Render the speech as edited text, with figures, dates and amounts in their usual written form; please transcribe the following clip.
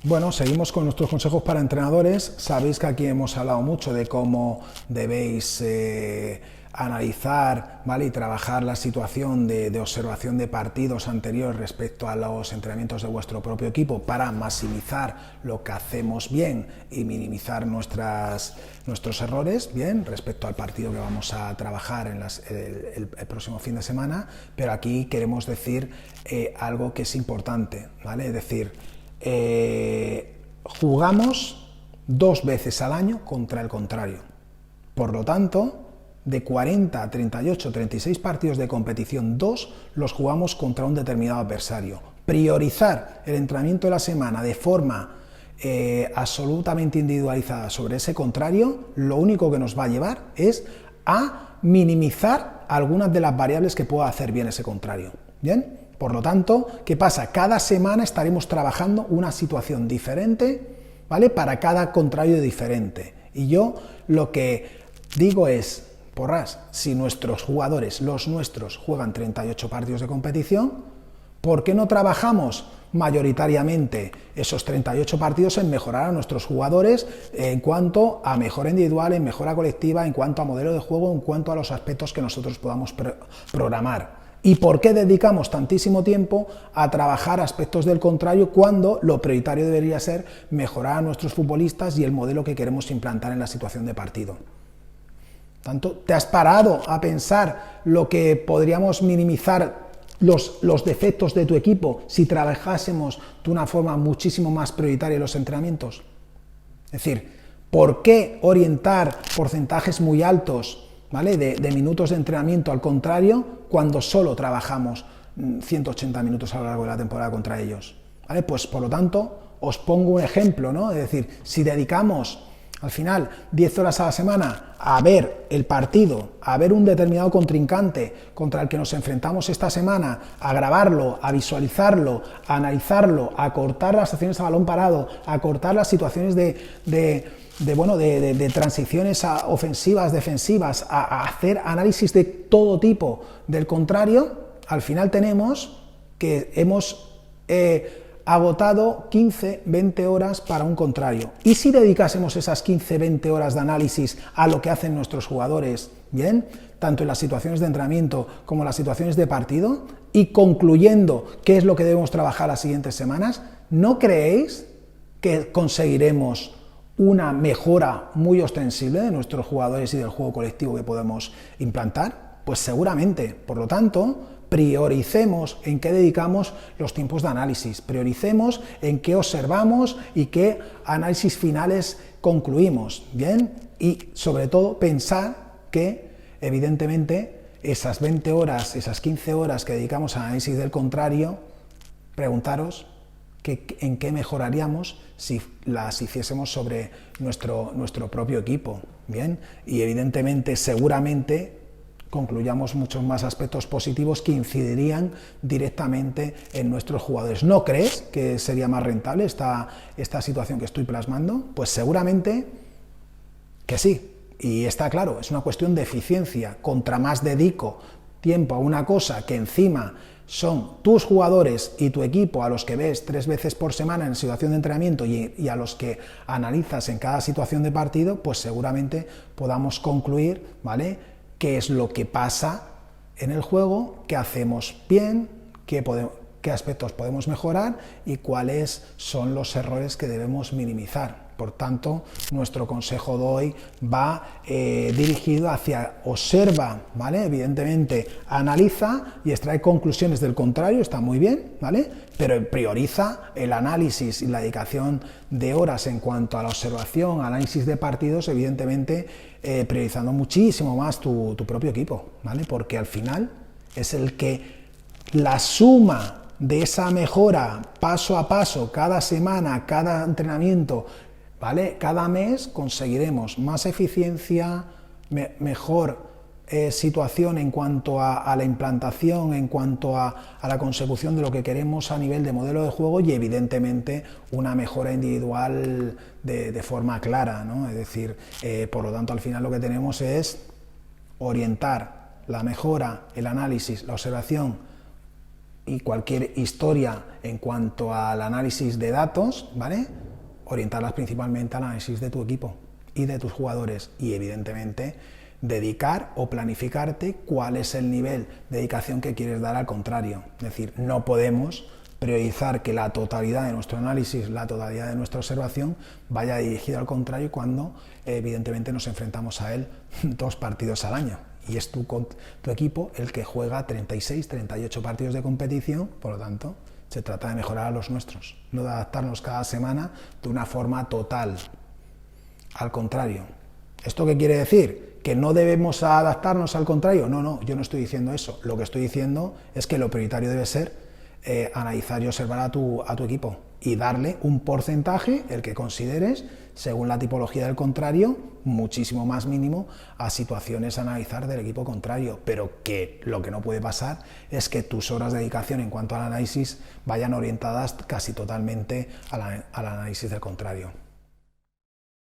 Bueno, seguimos con nuestros consejos para entrenadores. Sabéis que aquí hemos hablado mucho de cómo debéis analizar, ¿vale? Y trabajar la situación de observación de partidos anteriores respecto a los entrenamientos de vuestro propio equipo para maximizar lo que hacemos bien y minimizar nuestros errores, bien, respecto al partido que vamos a trabajar en el próximo fin de semana. Pero aquí queremos decir algo que es importante, ¿vale? Es decir, jugamos 2 veces al año contra el contrario. Por lo tanto, de 40, 38, 36 partidos de competición, 2 los jugamos contra un determinado adversario. Priorizar el entrenamiento de la semana de forma absolutamente individualizada sobre ese contrario, lo único que nos va a llevar es a minimizar algunas de las variables que pueda hacer bien ese contrario. ¿Bien? Por lo tanto, ¿qué pasa? Cada semana estaremos trabajando una situación diferente, ¿vale? Para cada contrario diferente. Y yo lo que digo es, porras, si nuestros jugadores, los nuestros, juegan 38 partidos de competición, ¿por qué no trabajamos mayoritariamente esos 38 partidos en mejorar a nuestros jugadores en cuanto a mejora individual, en mejora colectiva, en cuanto a modelo de juego, en cuanto a los aspectos que nosotros podamos programar? ¿Y por qué dedicamos tantísimo tiempo a trabajar aspectos del contrario cuando lo prioritario debería ser mejorar a nuestros futbolistas y el modelo que queremos implantar en la situación de partido? Tanto, ¿te has parado a pensar lo que podríamos minimizar los defectos de tu equipo si trabajásemos de una forma muchísimo más prioritaria los entrenamientos? Es decir, ¿por qué orientar porcentajes muy altos, ¿vale? de minutos de entrenamiento al contrario cuando solo trabajamos 180 minutos a lo largo de la temporada contra ellos? ¿Vale? Pues por lo tanto, os pongo un ejemplo, ¿no? Es decir, si dedicamos al final 10 horas a la semana a ver el partido, a ver un determinado contrincante contra el que nos enfrentamos esta semana, a grabarlo, a visualizarlo, a analizarlo, a cortar las acciones a balón parado, a cortar las situaciones de transiciones ofensivas, defensivas, a hacer análisis de todo tipo del contrario, al final tenemos que hemos agotado 15-20 horas para un contrario. ¿Y si dedicásemos esas 15-20 horas de análisis a lo que hacen nuestros jugadores, bien, tanto en las situaciones de entrenamiento como en las situaciones de partido, y concluyendo qué es lo que debemos trabajar las siguientes semanas, ¿no creéis que conseguiremos una mejora muy ostensible de nuestros jugadores y del juego colectivo que podemos implantar? Pues seguramente. Por lo tanto, prioricemos en qué dedicamos los tiempos de análisis, prioricemos en qué observamos y qué análisis finales concluimos, ¿bien? Y sobre todo pensar que, evidentemente, esas 20 horas, esas 15 horas que dedicamos a análisis del contrario, preguntaros en qué mejoraríamos si las hiciésemos sobre nuestro propio equipo, ¿bien? Y evidentemente, seguramente, concluyamos muchos más aspectos positivos que incidirían directamente en nuestros jugadores. ¿No crees que sería más rentable esta situación que estoy plasmando? Pues seguramente que sí. Y está claro, es una cuestión de eficiencia. Contra más dedico tiempo a una cosa que encima son tus jugadores y tu equipo a los que ves 3 veces por semana en situación de entrenamiento y a los que analizas en cada situación de partido, pues seguramente podamos concluir, ¿vale?, qué es lo que pasa en el juego, qué hacemos bien, qué aspectos podemos mejorar y cuáles son los errores que debemos minimizar. Por tanto, nuestro consejo de hoy va dirigido hacia observa, ¿vale? Evidentemente, analiza y extrae conclusiones del contrario, está muy bien, ¿vale? Pero prioriza el análisis y la dedicación de horas en cuanto a la observación, análisis de partidos, evidentemente, priorizando muchísimo más tu propio equipo, ¿vale? Porque al final es el que la suma de esa mejora paso a paso, cada semana, cada entrenamiento, ¿vale? Cada mes conseguiremos más eficiencia, mejor situación en cuanto a la implantación, en cuanto a la consecución de lo que queremos a nivel de modelo de juego y evidentemente una mejora individual de forma clara, ¿no? Es decir, por lo tanto al final lo que tenemos es orientar la mejora, el análisis, la observación y cualquier historia en cuanto al análisis de datos, ¿vale? Orientarlas principalmente al análisis de tu equipo y de tus jugadores y evidentemente dedicar o planificarte cuál es el nivel de dedicación que quieres dar al contrario. Es decir, no podemos priorizar que la totalidad de nuestro análisis, la totalidad de nuestra observación vaya dirigida al contrario cuando evidentemente nos enfrentamos a él 2 partidos al año. Y es tu equipo el que juega 36, 38 partidos de competición, por lo tanto, se trata de mejorar a los nuestros, no de adaptarnos cada semana de una forma total. Al contrario. ¿Esto qué quiere decir? ¿Que no debemos adaptarnos al contrario? No, yo no estoy diciendo eso. Lo que estoy diciendo es que lo prioritario debe ser analizar y observar a tu equipo y darle un porcentaje, el que consideres, según la tipología del contrario, muchísimo más mínimo a situaciones a analizar del equipo contrario, pero que lo que no puede pasar es que tus horas de dedicación en cuanto al análisis vayan orientadas casi totalmente al análisis del contrario.